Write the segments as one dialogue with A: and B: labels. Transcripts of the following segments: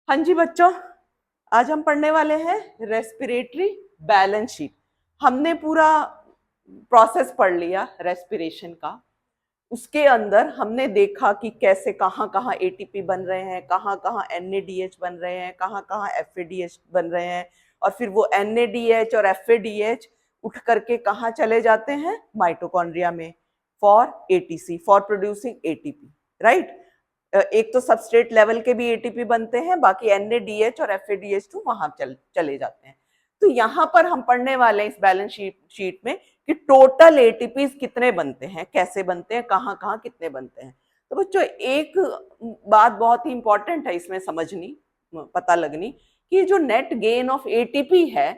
A: हाँ जी बच्चों, आज हम पढ़ने वाले हैं रेस्पिरेटरी बैलेंस शीट। हमने पूरा प्रोसेस पढ़ लिया रेस्पिरेशन का। उसके अंदर हमने देखा कि कैसे कहाँ कहाँ एटीपी बन रहे हैं, कहाँ कहाँ एनएडीएच बन रहे हैं, कहाँ कहाँ एफएडीएच बन रहे हैं, और फिर वो एनएडीएच और एफएडीएच उठ करके कहाँ चले जाते हैं, माइटोकॉन्ड्रिया में, for ATC, for producing ATP, right. एक तो सबस्ट्रेट लेवल के भी एटीपी बनते हैं, बाकी एनएडीएच और एफएडीएच2 वहां चले जाते हैं। तो यहाँ पर हम पढ़ने वाले हैं इस बैलेंस शीट में कि टोटल एटीपीज कितने बनते हैं, कैसे बनते हैं, कहाँ कहाँ कितने बनते हैं। तो बच्चों एक बात बहुत ही इंपॉर्टेंट है इसमें समझनी, पता लगनी, कि जो नेट गेन ऑफ एटीपी है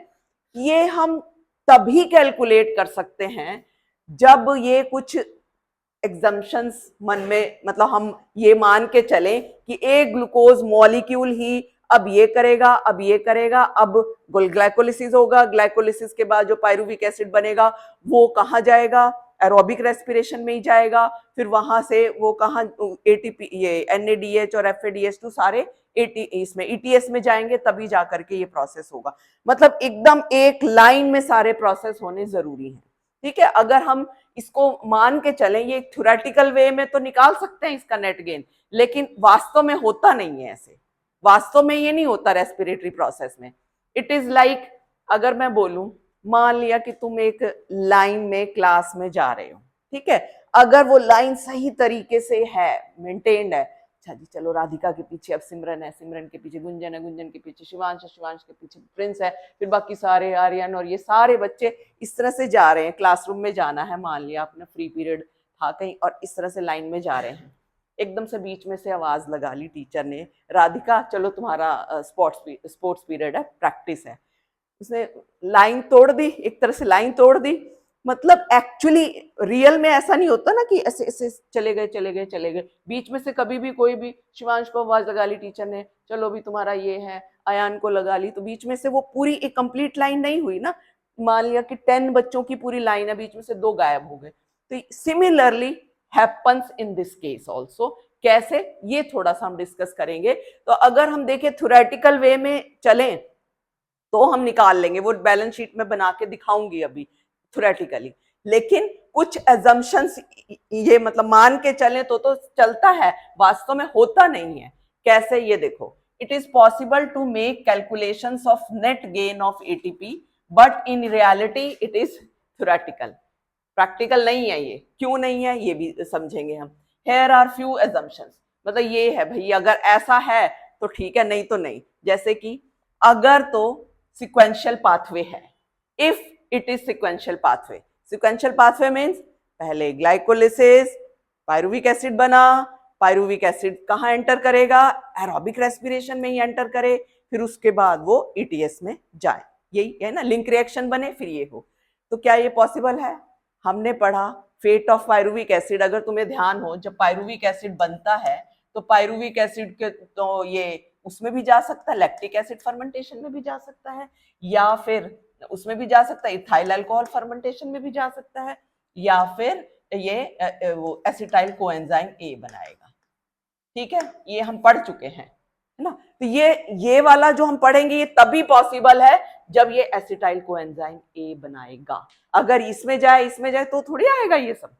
A: ये हम तभी कैलकुलेट कर सकते हैं जब ये कुछ एग्जम्पशंस मन में, मतलब हम ये मान के चलें कि एक ग्लूकोज मॉलिक्यूल ही अब ये करेगा, अब ये करेगा, अब ग्लाइकोलिसिस होगा, ग्लाइकोलिसिस के बाद जो पायरुविक एसिड बनेगा वो कहाँ जाएगा, एरोबिक रेस्पिरेशन में ही जाएगा, फिर वहां से वो कहाँ एटीपी, ये एनएडीएच और एफएडीएच2 सारे इसमें ईटीएस में जाएंगे, तभी जाकर के ये प्रोसेस होगा। मतलब एकदम एक लाइन में सारे प्रोसेस होने जरूरी हैं। ठीक है, अगर हम इसको मान के चलें, ये थ्योरेटिकल वे में तो निकाल सकते हैं इसका नेट गेन, लेकिन वास्तव में होता नहीं है ऐसे। वास्तव में ये नहीं होता रेस्पिरेटरी प्रोसेस में। इट इज लाइक, अगर मैं बोलूं, मान लिया कि तुम एक लाइन में क्लास में जा रहे हो, ठीक है, अगर वो लाइन सही तरीके से है, मेंटेन्ड है, अच्छा जी चलो राधिका के पीछे अब सिमरन है, सिमरन के पीछे गुंजन है, गुंजन के पीछे शिवांश है, शिवांश के पीछे प्रिंस है, फिर बाकी सारे आर्यन, और ये सारे बच्चे इस तरह से जा रहे हैं। क्लासरूम में जाना है, मान लिया अपना फ्री पीरियड था कहीं, और इस तरह से लाइन में जा रहे हैं। एकदम से बीच में से आवाज लगा ली टीचर ने, राधिका चलो तुम्हारा स्पोर्ट्स पीरियड है, प्रैक्टिस है। उसने लाइन तोड़ दी, एक तरह से लाइन तोड़ दी। मतलब एक्चुअली रियल में ऐसा नहीं होता ना कि ऐसे ऐसे चले गए चले गए चले गए, बीच में से कभी भी कोई भी, शिवांश को आवाज लगा ली टीचर ने, चलो भी तुम्हारा ये है, अयान को लगा ली, तो बीच में से वो पूरी एक कंप्लीट लाइन नहीं हुई ना। मान लिया कि 10 बच्चों की पूरी लाइन है, बीच में से 2 गायब हो गए। तो similarly happens in this case also. कैसे, ये थोड़ा सा हम डिस्कस करेंगे। तो अगर हम देखें थ्योरेटिकल वे में चलें तो हम निकाल लेंगे, वो बैलेंस शीट में बना के दिखाऊंगी अभी थ्योरेटिकली। लेकिन कुछ एजम्पशंस ये मतलब मान के चलें तो चलता है, वास्तव में होता नहीं है। कैसे, ये देखो, it is possible to make calculations of net gain of ATP, but in reality it is theoretical, practical नहीं है ये। क्यों नहीं है ये भी समझेंगे हम। हेयर आर फ्यू एजम्पशंस, मतलब ये है भाई, अगर ऐसा है तो ठीक है, नहीं तो नहीं। जैसे कि अगर तो सिक्वेंशियल पाथवे है, if it is sequential pathway, sequential pathway means पहले ग्लाइकोलिसिस, पायरुविक एसिड बना, पायरुविक एसिड कहाँ एंटर करेगा, एरोबिक रेस्पिरेशन में ही एंटर करे, फिर उसके बाद वो ईटीएस में जाए, यही है ना, लिंक रिएक्शन बने फिर ये हो। तो क्या ये पॉसिबल है? हमने पढ़ा फेट ऑफ पायरुविक एसिड, अगर तुम्हें ध्यान हो, जब पायरुविक एसिड बनता है तो पायरुविक एसिड के तो ये उसमें भी जा सकता है, लैक्टिक एसिड फर्मेंटेशन में भी जा सकता है, या फिर उसमें भी जा सकता है, इथाइल अल्कोहल फर्मेंटेशन में भी जा सकता है, या फिर ये वो एसिटाइल कोएंजाइम ए बनाएगा। ठीक है, ये हम पढ़ चुके हैं, है ना। तो ये वाला जो हम पढ़ेंगे ये तभी पॉसिबल है जब ये एसिटाइल कोएंजाइम ए बनाएगा। अगर इसमें जाए तो थोड़ी आएगा ये सब,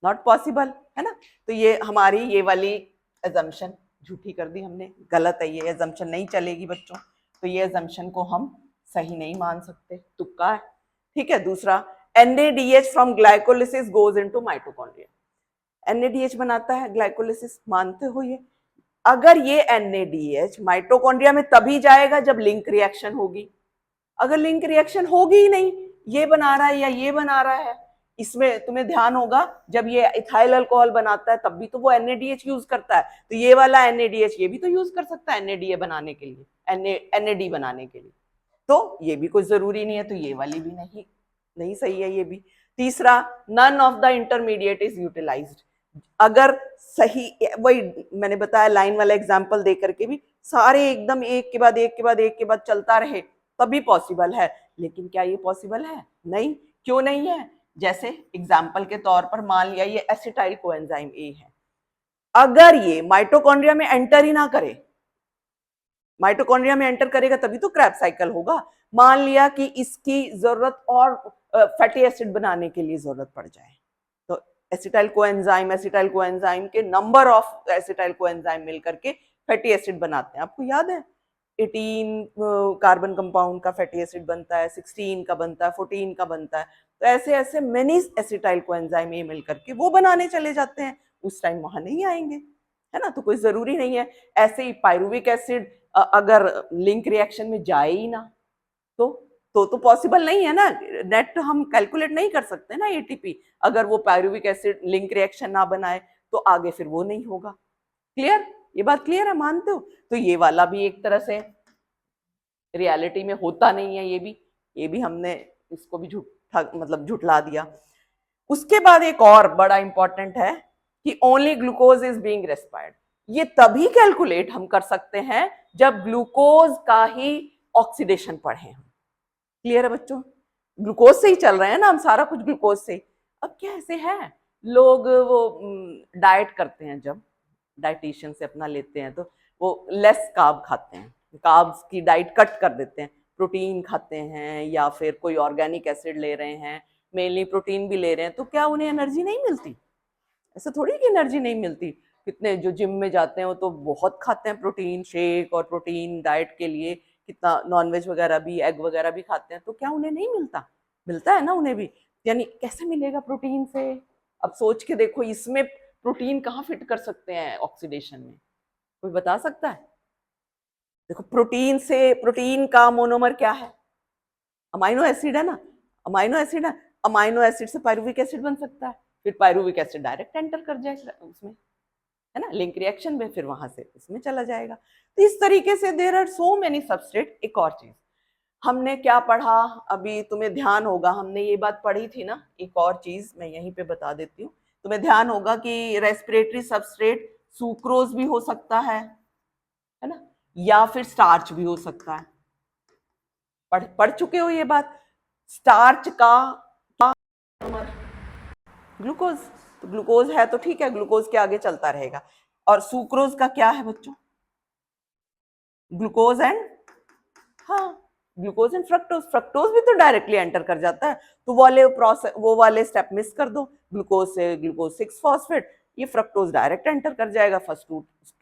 A: नॉट पॉसिबल, है ना। तो ये हमारी ये वाली एजम्पशन झूठी कर दी हमने, गलत है, ये एजम्पशन नहीं चलेगी बच्चों। तो ये एजम्पशन को हम सही नहीं मान सकते, तुक्का है। ठीक है, दूसरा, NADH from glycolysis goes into mitochondria. NADH बनाता है ग्लाइकोलिसिस, मानते हो ये? अगर ये NADH माइटोकॉन्ड्रिया में तभी जाएगा जब लिंक रिएक्शन होगी। अगर लिंक रिएक्शन होगी ही नहीं, ये बना रहा है या ये बना रहा है, इसमें तुम्हें ध्यान होगा जब ये इथाइल अल्कोहल बनाता है तब भी तो वो NADH यूज करता है, तो ये वाला NADH ये भी तो यूज कर सकता है NADA बनाने के लिए, NAD बनाने के लिए। तो ये भी कुछ जरूरी नहीं है, तो ये वाली भी नहीं सही है ये भी। तीसरा, none of the intermediate is utilized. अगर सही, वही मैंने बताया लाइन वाला एग्जांपल दे करके भी, सारे एकदम एक के बाद एक के बाद एक के बाद चलता रहे तभी पॉसिबल है। लेकिन क्या ये पॉसिबल है? नहीं। क्यों नहीं है? जैसे एग्जाम्पल के तौर पर मान लिया ये एसिटाइल कोएंजाइम ए है, अगर ये माइटोकॉन्ड्रिया में एंटर ही ना करे, माइटोकॉन्ड्रिया में एंटर करेगा तभी तो क्रैब साइकिल होगा। मान लिया कि इसकी जरूरत और फैटी एसिड बनाने के लिए जरूरत पड़ जाए, तो एसिटाइल कोएंजाइम के नंबर ऑफ एसिटाइल कोएंजाइम मिलकर के फैटी एसिड बनाते हैं। आपको याद है 18 कार्बन कंपाउंड का फैटी एसिड बनता है, 16 का बनता है, 14 का बनता है। तो ऐसे ऐसे मेनी एसिटाइल कोएंजाइम ये मिलकर के वो बनाने चले जाते हैं, उस टाइम वहां नहीं आएंगे, है ना। तो कोई जरूरी नहीं है। ऐसे ही पायरुविक एसिड अगर लिंक रिएक्शन में जाए ही ना तो पॉसिबल नहीं है ना, नेट हम कैलकुलेट नहीं कर सकते ना एटीपी। अगर वो पायरुविक एसिड लिंक रिएक्शन ना बनाए तो आगे फिर वो नहीं होगा। क्लियर, ये बात क्लियर है, मानते हो? तो ये वाला भी एक तरह से रियलिटी में होता नहीं है, ये भी हमने इसको भी झूठा मतलब झुठला दिया। उसके बाद एक और बड़ा इंपॉर्टेंट है कि ओनली ग्लूकोज इज बीइंग रेस्पायर्ड। ये तभी कैलकुलेट हम कर सकते हैं जब ग्लूकोज का ही ऑक्सीडेशन पढ़े हम। क्लियर है बच्चों? ग्लूकोज से ही चल रहे हैं ना हम, सारा कुछ ग्लूकोज से। अब क्या ऐसे है, लोग वो डाइट करते हैं, जब डाइटिशियन से अपना लेते हैं तो वो लेस कार्ब खाते हैं, कार्ब्स की डाइट कट कर देते हैं, प्रोटीन खाते हैं या फिर कोई ऑर्गेनिक एसिड ले रहे हैं, मेनली प्रोटीन भी ले रहे हैं, तो क्या उन्हें एनर्जी नहीं मिलती? ऐसा थोड़ी कि एनर्जी नहीं मिलती। कितने जो जिम में जाते हैं वो तो बहुत खाते हैं प्रोटीन शेक और प्रोटीन डाइट के लिए, कितना नॉनवेज वगैरह भी, एग वगैरह भी खाते हैं, तो क्या उन्हें नहीं मिलता? मिलता है ना उन्हें भी। यानी कैसे मिलेगा प्रोटीन से? अब सोच के देखो, इसमें प्रोटीन कहाँ फिट कर सकते हैं ऑक्सीडेशन में? कोई बता सकता है? देखो, प्रोटीन से, प्रोटीन का मोनोमर क्या है? अमाइनो एसिड है ना, अमाइनो एसिड है। अमाइनो एसिड से पायरुविक एसिड बन सकता है, फिर पायरुविक एसिड डायरेक्ट एंटर कर जाएगा उसमें, है ना, लिंक रिएक्शन में, फिर वहां से इसमें चला जाएगा। तो इस तरीके से there are so many substrate. एक और चीज हमने क्या पढ़ा, अभी तुम्हें ध्यान होगा, हमने ये बात पढ़ी थी ना, एक और चीज मैं यहीं पे बता देती हूँ। तुम्हें ध्यान होगा कि रेस्पिरेटरी सबस्ट्रेट सुक्रोज भी हो सकता है ना, या फिर स्टार्च भी हो सकता है। पढ़ चुके हो ये बात? स्टार्च का ग्लूकोज, तो ग्लूकोज है तो ठीक है, ग्लूकोज के आगे चलता रहेगा। और सुक्रोज का क्या है बच्चों? ग्लूकोज एंड, हाँ, ग्लूकोज एंड फ्रक्टोज। फ्रक्टोज भी तो डायरेक्टली एंटर कर जाता है, तो वाले प्रोसेस, वो वाले स्टेप मिस कर दो, ग्लूकोज से ग्लूकोज 6 फॉस्फेट, ये फ्रक्टोज डायरेक्ट एंटर कर जाएगा। फर्स्ट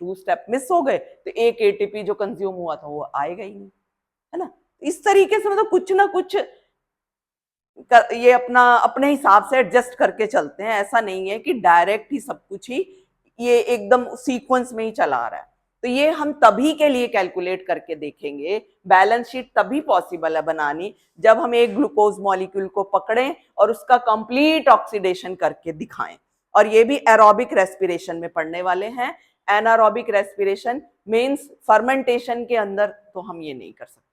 A: टू स्टेप मिस हो गए तो एक एटीपी जो कंज्यूम हुआ था वो आएगा ही नहीं, है ना। इस तरीके से मतलब कुछ ना कुछ ये अपना अपने हिसाब से एडजस्ट करके चलते हैं। ऐसा नहीं है कि डायरेक्ट ही सब कुछ ही ये एकदम सीक्वेंस में ही चला रहा है। तो ये हम तभी के लिए कैलकुलेट करके देखेंगे, बैलेंस शीट तभी पॉसिबल है बनानी जब हम एक ग्लूकोज मॉलिक्यूल को पकड़ें और उसका कंप्लीट ऑक्सीडेशन करके दिखाएं। और ये भी एरोबिक रेस्पिरेशन में पढ़ने वाले हैं। एनारोबिक रेस्पिरेशन मींस फर्मेंटेशन के अंदर तो हम ये नहीं कर सकते।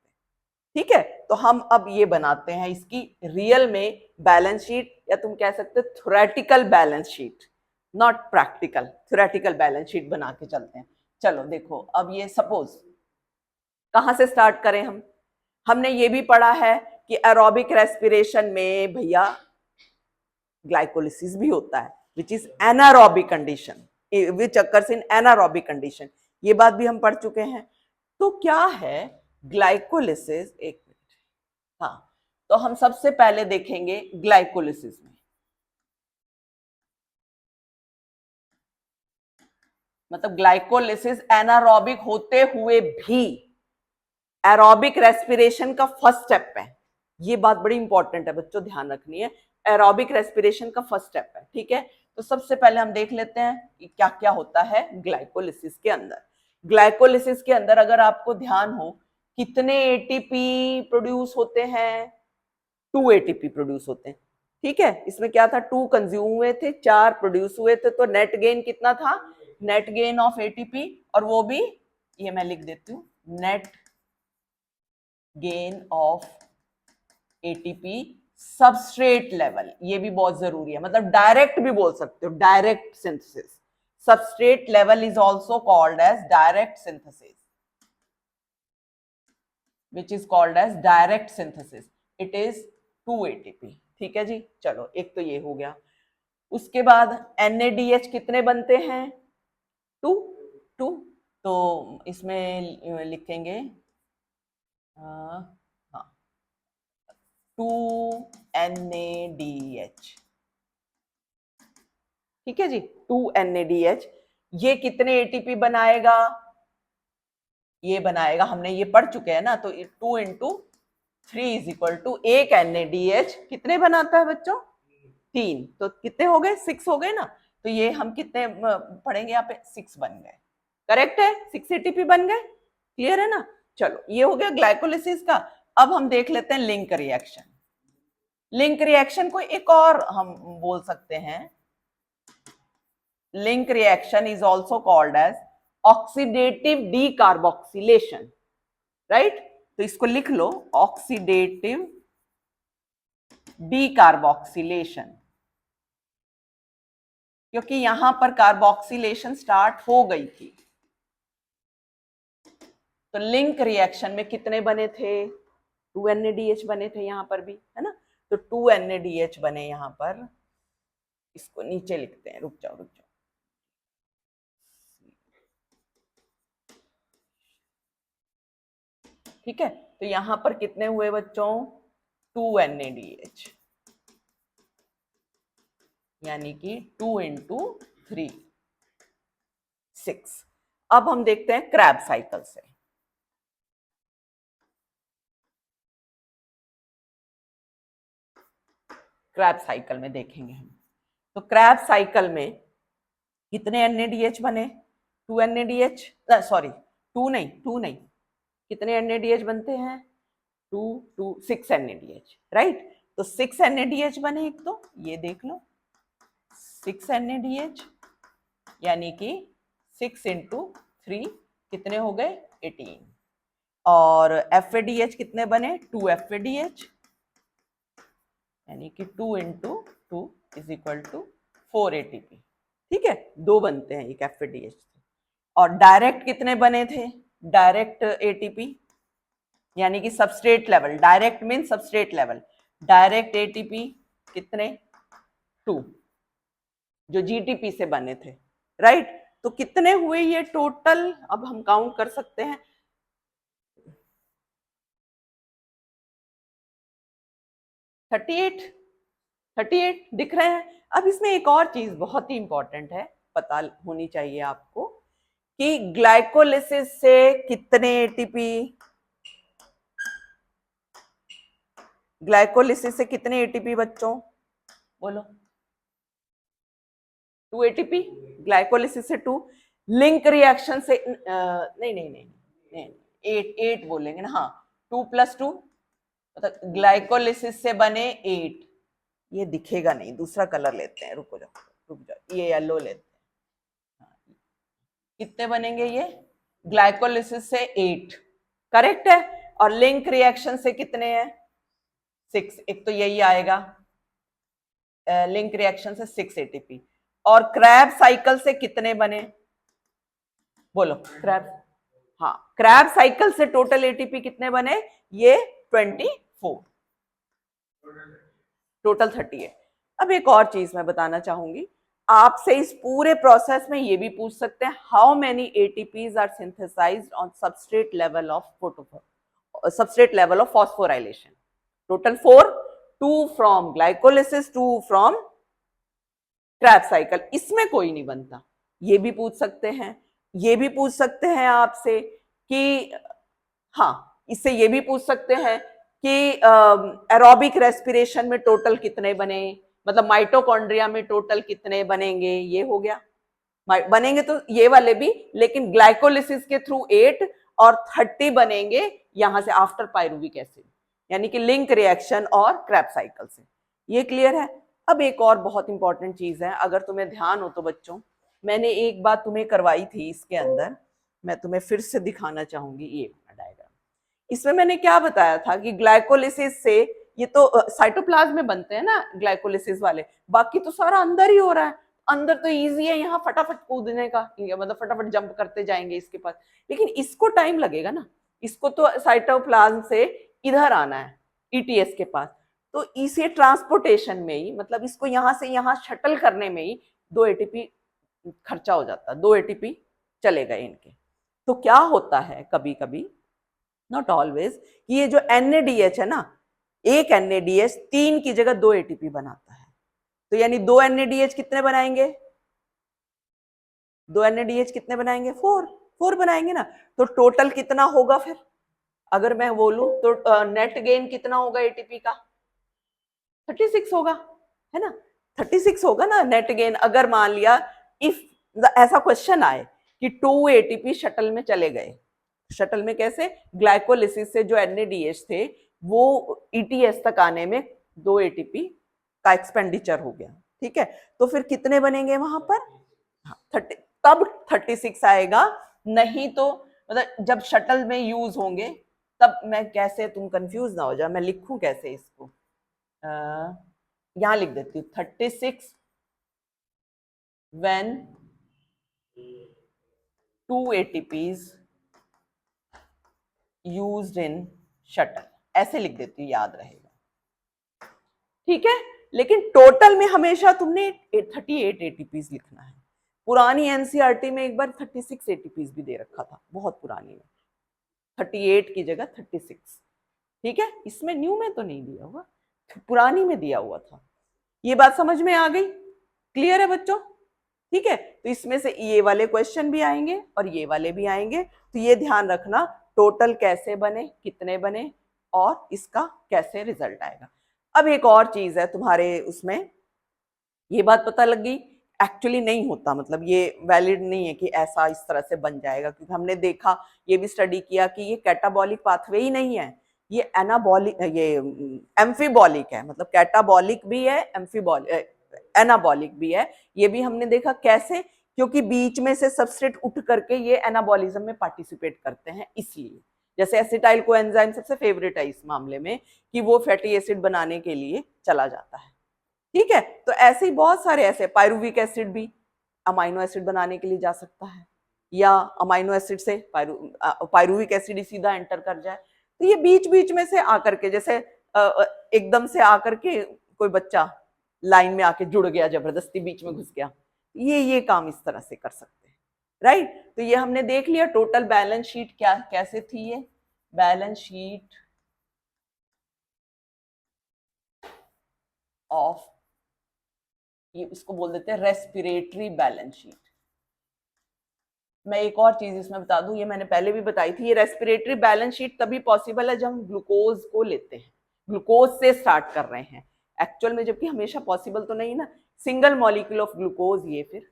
A: ठीक है, तो हम अब ये बनाते हैं इसकी रियल में बैलेंस शीट, या तुम कह सकते हो theoretical balance sheet, not practical, theoretical balance sheet बना के चलते हैं। चलो देखो, अब ये सपोज कहां से स्टार्ट करें हम? हमने ये भी पढ़ा है कि एरोबिक रेस्पिरेशन में भैया ग्लाइकोलिसिस भी होता है, which is anaerobic condition, which occurs in anaerobic condition. ये बात भी हम पढ़ चुके हैं। तो क्या है ग्लाइकोलिसिस? एक मिनट, हाँ, तो हम सबसे पहले देखेंगे ग्लाइकोलिसिस में, मतलब ग्लाइकोलिसिस एनारोबिक होते हुए भी एरोबिक रेस्पिरेशन का फर्स्ट स्टेप है। ये बात बड़ी इंपॉर्टेंट है बच्चों, ध्यान रखनी है। एरोबिक रेस्पिरेशन का फर्स्ट स्टेप है, ठीक है। तो सबसे पहले हम देख लेते हैं कि क्या क्या होता है ग्लाइकोलिसिस के अंदर। ग्लाइकोलिसिस के अंदर अगर आपको ध्यान हो, कितने एटीपी प्रोड्यूस होते हैं? 2 एटीपी प्रोड्यूस होते हैं, ठीक है। इसमें क्या था, 2 कंज्यूम हुए थे, 4 प्रोड्यूस हुए थे, तो नेट गेन कितना था? नेट गेन ऑफ एटीपी, और वो भी ये मैं लिख देती हूँ, net gain of ATP substrate level. ये भी बहुत जरूरी है, मतलब डायरेक्ट भी बोल सकते हो, direct synthesis. Substrate level is also called as direct synthesis, which is called as direct synthesis. It is 2 ATP, ठीक है जी। चलो, एक तो ये हो गया। उसके बाद NADH कितने बनते हैं? 2, 2। तो इसमें लिखेंगे हाँ 2NADH, ठीक है जी, 2NADH। ये कितने एटीपी बनाएगा? ये बनाएगा, हमने ये पढ़ चुके हैं ना, तो 2 × 3 इज इक्वल टू, एक NADH कितने बनाता है बच्चों? 3, तो कितने हो गए? 6 हो गए ना। तो ये हम कितने पढ़ेंगे यहाँ पे? 6 बन गए। करेक्ट है, 6 एटीपी बन गए। क्लियर है ना? चलो, ये हो गया ग्लाइकोलिसिस का। अब हम देख लेते हैं लिंक रिएक्शन। लिंक रिएक्शन को एक और हम बोल सकते हैं, link reaction is also called as oxidative decarboxylation, right? तो इसको लिख लो, ऑक्सीडेटिव डीकार्बोक्सिलेशन, क्योंकि यहां पर कार्बोक्सिलेशन स्टार्ट हो गई थी। तो लिंक रिएक्शन में कितने बने थे? 2NADH बने थे यहां पर भी, है ना? तो 2NADH बने यहां पर। इसको नीचे लिखते हैं, रुक जाओ रुक जाओ। ठीक है, तो यहां पर कितने हुए बच्चों? 2NADH, यानी कि 2 × 3 6। अब हम देखते हैं क्रैब साइकिल से। क्रैब साइकिल में देखेंगे हम, तो क्रैब साइकिल में कितने NADH बने? 2NADH, सॉरी 2 नहीं, कितने NADH बनते हैं? 6 NADH, राइट? तो 6 NADH बने एक, तो ये देख लो 6 NADH, यानी कि 6 × 3 कितने हो गए? 18। और FADH कितने बने? 2 FADH, यानी कि 2 × 2 इज इक्वल टू 4 ATP। ठीक है, 2 बनते हैं एक FADH से। और डायरेक्ट कितने बने थे? डायरेक्ट ATP, यानी कि substrate level, direct mean substrate level, direct ATP कितने? 2, जो GTP से बने थे, राइट? तो कितने हुए ये टोटल? अब हम काउंट कर सकते हैं। 38 दिख रहे हैं। अब इसमें एक और चीज बहुत ही इंपॉर्टेंट है, पता होनी चाहिए आपको, कि ग्लाइकोलिसिस से कितने एटीपी, ग्लाइकोलिसिस से कितने एटीपी बच्चों? बोलो। 2 एटीपी, ग्लाइकोलिसिस से 2। लिंक रिएक्शन से नहीं नहीं नहीं नहीं, 8 बोलेंगे ना, हाँ 2 + 2, मतलब ग्लाइकोलिसिस से बने 8। ये दिखेगा नहीं, दूसरा कलर लेते हैं, रुको जाओ रुक जाओ, ये येलो लेते हैं। कितने बनेंगे ये? ग्लाइकोलिसिस से 8, करेक्ट है। और लिंक रिएक्शन से कितने हैं? 6, एक तो यही आएगा, लिंक रिएक्शन से 6 एटीपी। और क्रैब साइकिल से कितने बने? बोलो क्रैब, हाँ क्रैब साइकिल से टोटल एटीपी कितने बने? ये 24, टोटल 38। अब एक और चीज मैं बताना चाहूंगी आपसे, इस पूरे प्रोसेस में ये भी पूछ सकते हैं, how many ATPs are synthesized on substrate level of phosphorylation? Total 4, 2 from glycolysis, 2 from Krebs cycle. इसमें कोई नहीं बनता, ये भी पूछ सकते हैं। ये भी पूछ सकते हैं आपसे कि, हाँ इससे ये भी पूछ सकते हैं कि एरोबिक रेस्पिरेशन में टोटल कितने बने, मतलब माइटोकॉन्ड्रिया में टोटल कितने बनेंगे? ये हो गया, बनेंगे तो ये वाले भी, लेकिन ग्लाइकोलिसिस के थ्रू 8 और 30 बनेंगे यहां से आफ्टर पायरुविक एसिड, यानी कि लिंक रिएक्शन और क्रैब साइकिल से। ये क्लियर है? अब एक और बहुत इंपॉर्टेंट चीज है, अगर तुम्हें ध्यान हो तो बच्चों, मैंने एक बात तुम्हें करवाई थी इसके अंदर, मैं तुम्हें फिर से दिखाना चाहूंगी। ये डायग्राम, इसमें मैंने क्या बताया था कि ग्लाइकोलिसिस से, ये तो साइटोप्लाज्म में बनते हैं ना ग्लाइकोलिसिस वाले, बाकी तो सारा अंदर ही हो रहा है। अंदर तो इजी है, यहाँ फटाफट कूदने का, मतलब फटाफट जंप करते जाएंगे इसके पास, लेकिन इसको टाइम लगेगा ना, इसको तो साइटोप्लाज्म से इधर आना है ETS के पास। तो इसे ट्रांसपोर्टेशन में ही, मतलब इसको यहाँ से यहाँ शटल करने में ही 2 ATP खर्चा हो जाता, 2 ATP चले गए इनके। तो क्या होता है कभी कभी, नॉट ऑलवेज, कि ये जो NADH है ना, एक NADH 3 की जगह 2 ATP बनाता है। तो यानी 2 NADH कितने बनाएंगे, 2 NADH कितने बनाएंगे, 4 बनाएंगे ना। तो टोटल कितना होगा फिर, अगर मैं बोलूं तो नेट गेन कितना होगा ATP का, 36 होगा, है ना, 36 होगा ना नेट गेन। अगर मान लिया इफ ऐसा क्वेश्चन आए कि 2 ATP शटल में चले गए, शटल में कैसे, ग्लाइकोलिसिस से जो NADH थे वो ETS तक आने में 2 ATP का एक्सपेंडिचर हो गया, ठीक है, तो फिर कितने बनेंगे वहां पर, 30, तब 36 आएगा। नहीं तो मतलब जब शटल में यूज होंगे तब, मैं कैसे, तुम कंफ्यूज ना हो जाओ, मैं लिखूं कैसे इसको, यहां लिख देती हूँ 36 when 2 ATPs used in shuttle, ऐसे लिख देती हूँ, याद रहेगा, ठीक है। लेकिन टोटल में हमेशा तुमने 38 ATPs लिखना है। पुरानी एनसीईआरटी में एक बार 36 ATPs भी दे रखा था, बहुत पुरानी में, 38 की जगह 36, ठीक है, इसमें न्यू में तो नहीं दिया हुआ, पुरानी में दिया हुआ था। ये बात समझ में आ गई, क्लियर है बच्चों, ठीक है। तो इसमें से ये वाले क्वेश्चन भी आएंगे और ये वाले भी आएंगे, तो ये ध्यान रखना टोटल कैसे बने, कितने बने, और इसका कैसे रिजल्ट आएगा। अब एक और चीज है तुम्हारे उसमें, ये बात पता लग गई, एक्चुअली नहीं होता, मतलब ये वैलिड नहीं है कि ऐसा इस तरह से बन जाएगा, क्योंकि हमने देखा, ये भी स्टडी किया कि ये कैटाबॉलिक पाथवे ही नहीं है, ये एनाबॉलिक, ये एम्फीबॉलिक है, मतलब कैटाबॉलिक भी है, एम्फीबॉलिक, एनाबॉलिक भी है। ये भी हमने देखा कैसे, क्योंकि बीच में से सबस्ट्रेट उठ करके ये एनाबॉलिज्म में पार्टिसिपेट करते हैं, इसलिए जैसे एसिटाइल कोएंजाइम सबसे फेवरेट है इस मामले में, कि वो फैटी एसिड बनाने के लिए चला जाता है, ठीक है। तो ऐसे ही बहुत सारे, ऐसे पायरुविक एसिड भी अमाइनो एसिड बनाने के लिए जा सकता है, या अमाइनो एसिड से पायरुविक एसिड ही सीधा एंटर कर जाए। तो ये बीच बीच में से आकर के, जैसे एकदम से आकर के कोई बच्चा लाइन में आके जुड़ गया, जबरदस्ती बीच में घुस गया, ये काम इस तरह से कर सकते हैं, राइट। तो ये हमने देख लिया टोटल बैलेंस शीट क्या कैसे थी, ये बैलेंस शीट ऑफ, ये इसको बोल देते हैं रेस्पिरेटरी बैलेंस शीट। मैं एक और चीज इसमें बता दूं, ये मैंने पहले भी बताई थी, ये रेस्पिरेटरी बैलेंस शीट तभी पॉसिबल है जब हम ग्लूकोज को लेते हैं, ग्लूकोज से स्टार्ट कर रहे हैं एक्चुअल में, जबकि हमेशा पॉसिबल तो नहीं ना, सिंगल मॉलिक्यूल ऑफ ग्लूकोज ये फिर,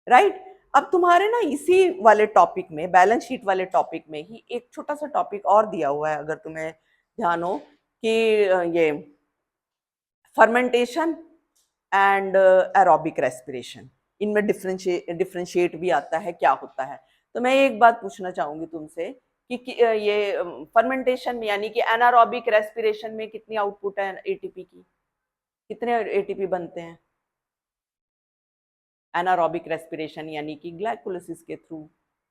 A: राइट। अब तुम्हारे ना इसी वाले टॉपिक में, बैलेंस शीट वाले टॉपिक में ही एक छोटा सा टॉपिक और दिया हुआ है, अगर तुम्हें ध्यान हो, कि ये फर्मेंटेशन एंड एरोबिक रेस्पिरेशन, इनमें डिफरेंशिएट भी आता है, क्या होता है। तो मैं एक बात पूछना चाहूंगी तुमसे कि ये फर्मेंटेशन में, यानी कि एनारोबिक रेस्पिरेशन में कितनी आउटपुट है एटीपी की, कितने एटीपी बनते हैं एनारोबिक रेस्पिरेशन यानी कि ग्लाइकोलिसिस के थ्रू,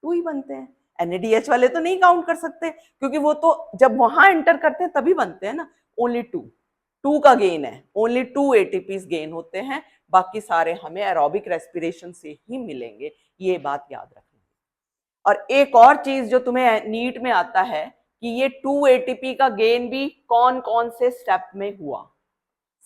A: 2 ही बनते हैं। NADH वाले तो नहीं काउंट कर सकते, क्योंकि वो तो जब वहां एंटर करते हैं तभी बनते हैं ना, ओनली 2 का गेन है, ओनली 2 ATPs गेन होते हैं, बाकी सारे हमें एरोबिक रेस्पिरेशन से ही मिलेंगे, ये बात याद रखना। और एक और चीज जो तुम्हें नीट में आता है, कि ये 2 ATP का गेन भी कौन कौन से स्टेप में हुआ,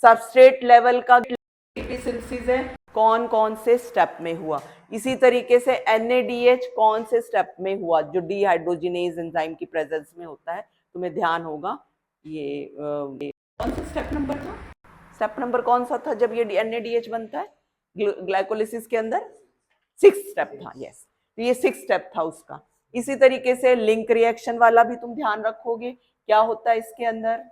A: सबस्ट्रेट लेवल का सिंथेसिस है, कौन कौन से स्टेप में हुआ, इसी तरीके से NADH कौन से स्टेप में हुआ, जो डिहाइड्रोजिनेज एंजाइम की प्रेजेंस में होता है, तुम्हें ध्यान होगा। ये कौन सा स्टेप नंबर था, स्टेप नंबर कौन सा था जब ये NADH बनता है ग्लाइकोलिसिस के अंदर, 6 स्टेप था, यस, तो ये 6 स्टेप था उसका। इसी तरीके से लिंक रिएक्शन वाला भी तुम ध्यान रखोगे, क्या होता है इसके अंदर,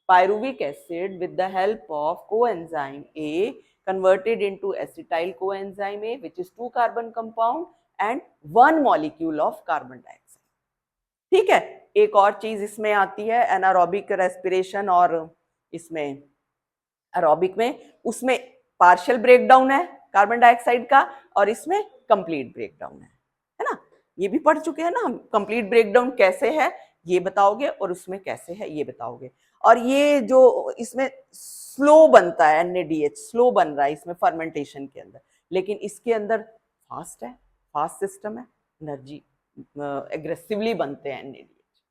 A: pyruvic acid with the help of coenzyme A converted into acetyl coenzyme A, which is 2 carbon compound and 1 molecule of carbon dioxide, ठीक है। एक और चीज इसमें आती है एनारोबिक रेस्पिरेशन, और इसमें एरोबिक में, उसमें पार्शियल ब्रेकडाउन है कार्बन डाइऑक्साइड का, और इसमें कंप्लीट ब्रेकडाउन है ना, ये भी पढ़ चुके हैं ना हम, कंप्लीट ब्रेकडाउन कैसे है ये बताओगे, और उसमें कैसे है ये बताओगे। और ये जो इसमें स्लो बनता है NADH, स्लो बन रहा है इसमें फर्मेंटेशन के अंदर, लेकिन इसके अंदर फास्ट है, फास्ट सिस्टम है, एनर्जी एग्रेसिवली बनते हैं एनएडीएच।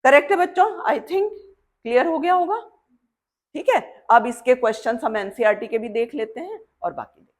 A: करेक्ट है बच्चों? आई थिंक क्लियर हो गया होगा। ठीक है, अब इसके क्वेश्चंस हम एनसीईआरटी के भी देख लेते हैं और बाकी देखें।